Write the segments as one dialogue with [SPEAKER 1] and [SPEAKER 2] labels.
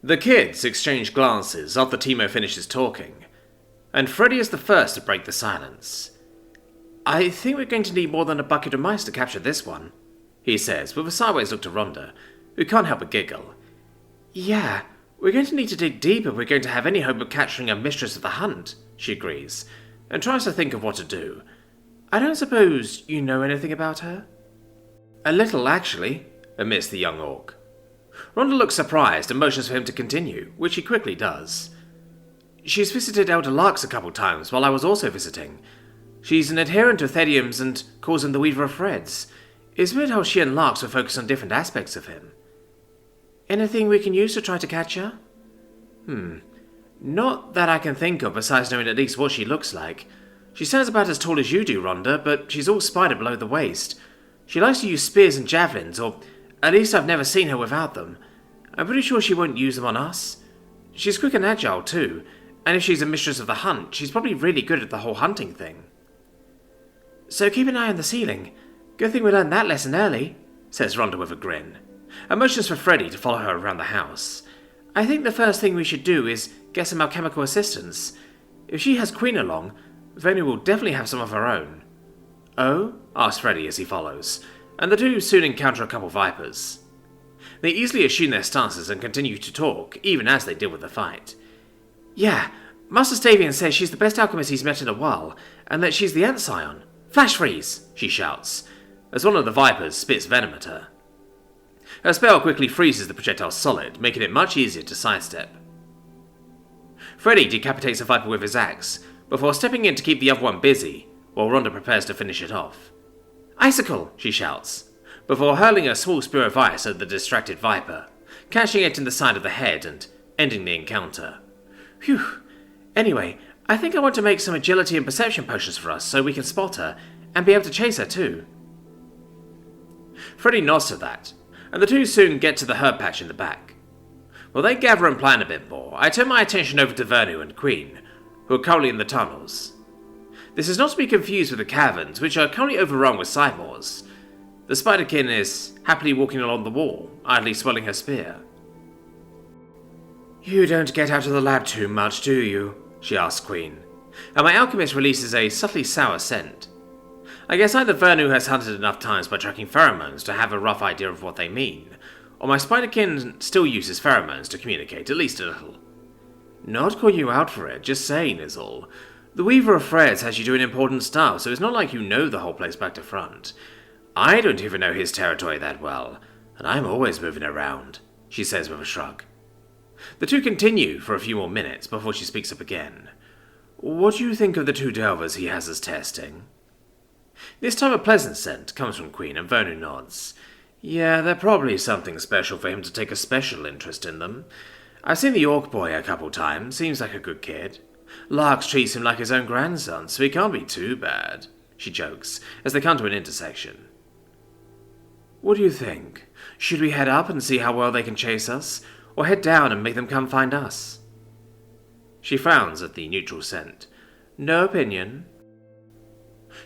[SPEAKER 1] The kids exchange glances after Timo finishes talking, and Freddy is the first to break the silence. "I think we're going to need more than a bucket of mice to capture this one," he says, with a sideways look to Rhonda, who can't help but giggle. "Yeah, we're going to need to dig deep if we're going to have any hope of capturing a mistress of the hunt," she agrees, and tries to think of what to do. "I don't suppose you know anything about her?" "A little, actually," admits the young orc. Rhonda looks surprised and motions for him to continue, which he quickly does. "She's visited Elder Larks a couple times while I was also visiting. She's an adherent of Thedium's and calls him the Weaver of Threads. It's weird how she and Larks will focus on different aspects of him." "Anything we can use to try to catch her?" Not that I can think of besides knowing at least what she looks like. She stands about as tall as you do, Rhonda, but she's all spider below the waist. She likes to use spears and javelins, or at least I've never seen her without them. I'm pretty sure she won't use them on us. She's quick and agile too, and if she's a mistress of the hunt, she's probably really good at the whole hunting thing." "So keep an eye on the ceiling. Good thing we learned that lesson early," says Rhonda with a grin, and motions for Freddy to follow her around the house. "I think the first thing we should do is get some alchemical assistance. If she has Queen along, Venu will definitely have some of her own." "Oh?" asks Freddy as he follows, and the two soon encounter a couple vipers. They easily assume their stances and continue to talk, even as they deal with the fight. "Yeah, Master Stavian says she's the best alchemist he's met in a while, and that she's the Ant Scion. Flash freeze!" she shouts, as one of the vipers spits venom at her. Her spell quickly freezes the projectile solid, making it much easier to sidestep. Freddy decapitates a viper with his axe, before stepping in to keep the other one busy, while Rhonda prepares to finish it off. "Icicle!" she shouts, before hurling a small spear of ice at the distracted viper, catching it in the side of the head and ending the encounter. "Phew. Anyway, I think I want to make some agility and perception potions for us so we can spot her, and be able to chase her too." Freddy nods to that, and the two soon get to the herb patch in the back. While they gather and plan a bit more, I turn my attention over to Vernu and Queen, who are currently in the tunnels. This is not to be confused with the caverns, which are currently overrun with Cymores. The Spiderkin is happily walking along the wall, idly swirling her spear. "You don't get out of the lab too much, do you?" she asks Queen, and my alchemist releases a subtly sour scent. I guess either Vernu has hunted enough times by tracking pheromones to have a rough idea of what they mean, or my Spiderkin still uses pheromones to communicate, at least a little. "Not call you out for it, just saying is all. The Weaver of Threads has you doing important stuff, so it's not like you know the whole place back to front. I don't even know his territory that well, and I'm always moving around," she says with a shrug. The two continue for a few more minutes before she speaks up again. "What do you think of the two delvers he has us testing?" This time a pleasant scent comes from Queen, and Vernu nods. "Yeah, they're probably something special for him to take a special interest in them. I've seen the Orc Boy a couple times, seems like a good kid. Larks treats him like his own grandson, so he can't be too bad," she jokes, as they come to an intersection. "What do you think? Should we head up and see how well they can chase us, or head down and make them come find us?" She frowns at the neutral scent. "No opinion."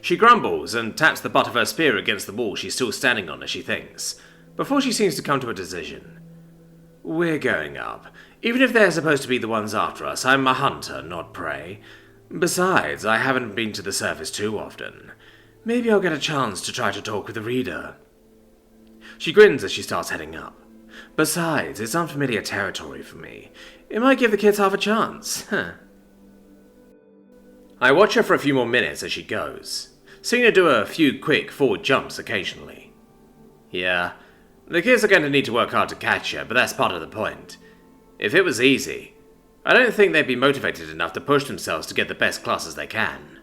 [SPEAKER 1] She grumbles and taps the butt of her spear against the wall she's still standing on as she thinks, before she seems to come to a decision. "We're going up. Even if they're supposed to be the ones after us, I'm a hunter, not prey. Besides, I haven't been to the surface too often. Maybe I'll get a chance to try to talk with the reader." She grins as she starts heading up. "Besides, it's unfamiliar territory for me. It might give the kids half a chance." I watch her for a few more minutes as she goes, seeing her do a few quick forward jumps occasionally. Yeah, the kids are going to need to work hard to catch her, but that's part of the point. If it was easy, I don't think they'd be motivated enough to push themselves to get the best classes they can.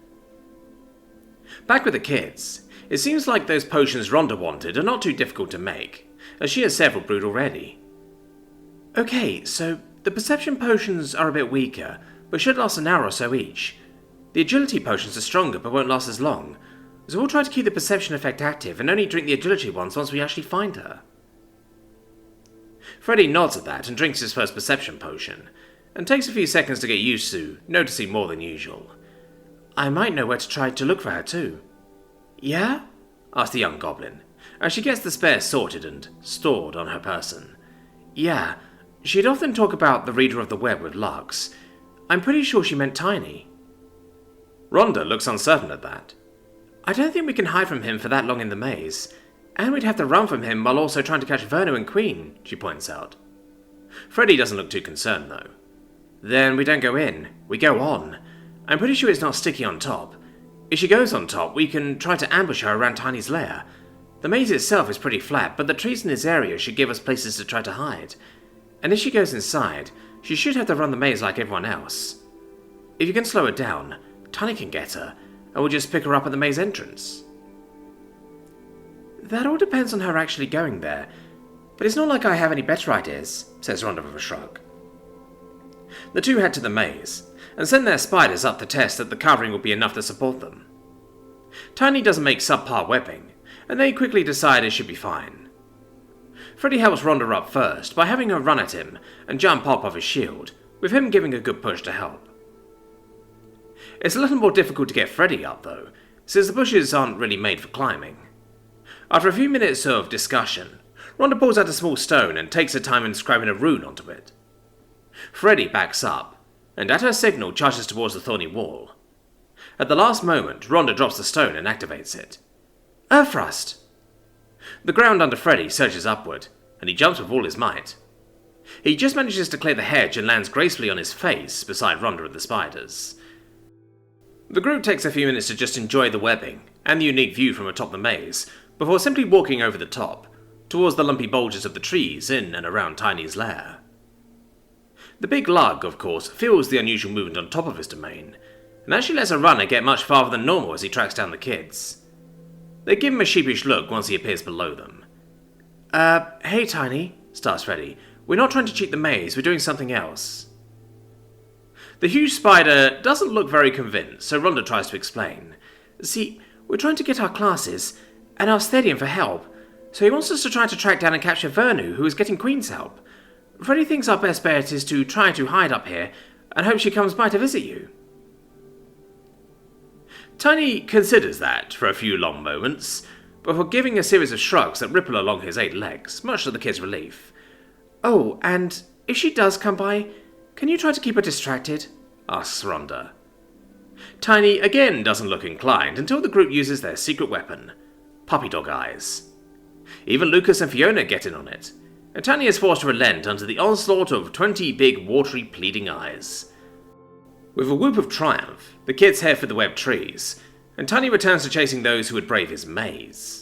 [SPEAKER 1] Back with the kids, it seems like those potions Rhonda wanted are not too difficult to make, as she has several brewed already. "Okay, so the perception potions are a bit weaker, but should last an hour or so each. The agility potions are stronger but won't last as long, so we'll try to keep the perception effect active and only drink the agility ones once we actually find her." Freddy nods at that and drinks his first perception potion, and takes a few seconds to get used to noticing more than usual. "I might know where to try to look for her too." "Yeah?" asks the young goblin, as she gets the spares sorted and stored on her person. "Yeah, She'd often talk about the reader of the web with Lux. I'm pretty sure she meant Tiny. Rhonda looks uncertain at that. I don't think we can hide from him for that long in the maze, and we'd have to run from him while also trying to catch Vernu and Queen, she points out. Freddy doesn't look too concerned, though. Then we don't go in, we go on. I'm pretty sure it's not sticky on top. If she goes on top, we can try to ambush her around Tiny's lair. The maze itself is pretty flat, but the trees in this area should give us places to try to hide. And if she goes inside, she should have to run the maze like everyone else. If you can slow her down, Tiny can get her, and we'll just pick her up at the maze entrance. That all depends on her actually going there, but it's not like I have any better ideas, says Rhonda with a shrug. The two head to the maze, and send their spiders up to test that the covering will be enough to support them. Tiny doesn't make subpar webbing, and they quickly decide it should be fine. Freddy helps Rhonda up first by having her run at him and jump up off his shield, with him giving a good push to help. It's a little more difficult to get Freddy up though, since the bushes aren't really made for climbing. After a few minutes of discussion, Rhonda pulls out a small stone and takes her time inscribing a rune onto it. Freddy backs up, and at her signal charges towards the thorny wall. At the last moment, Rhonda drops the stone and activates it. Earth thrust! The ground under Freddy surges upward, and he jumps with all his might. He just manages to clear the hedge and lands gracefully on his face beside Rhonda and the spiders. The group takes a few minutes to just enjoy the webbing and the unique view from atop the maze, before simply walking over the top, towards the lumpy bulges of the trees in and around Tiny's lair. The big lug, of course, feels the unusual movement on top of his domain, and actually lets a runner get much farther than normal as he tracks down the kids. They give him a sheepish look once he appears below them. Hey Tiny, starts Freddy. We're not trying to cheat the maze, we're doing something else. The huge spider doesn't look very convinced, so Rhonda tries to explain. See, we're trying to get our classes, and our stadium for help, so he wants us to try to track down and capture Vernu, who is getting Queen's help. Freddy thinks our best bet is to try to hide up here, and hope she comes by to visit you. Tiny considers that for a few long moments, before giving a series of shrugs that ripple along his 8 legs, much to the kid's relief. Oh, and if she does come by, can you try to keep her distracted? Asks Rhonda. Tiny again doesn't look inclined until the group uses their secret weapon, puppy dog eyes. Even Lucas and Fiona get in on it, and Tiny is forced to relent under the onslaught of 20 big, watery, pleading eyes. With a whoop of triumph, the kids head for the webbed trees, and Tiny returns to chasing those who would brave his maze.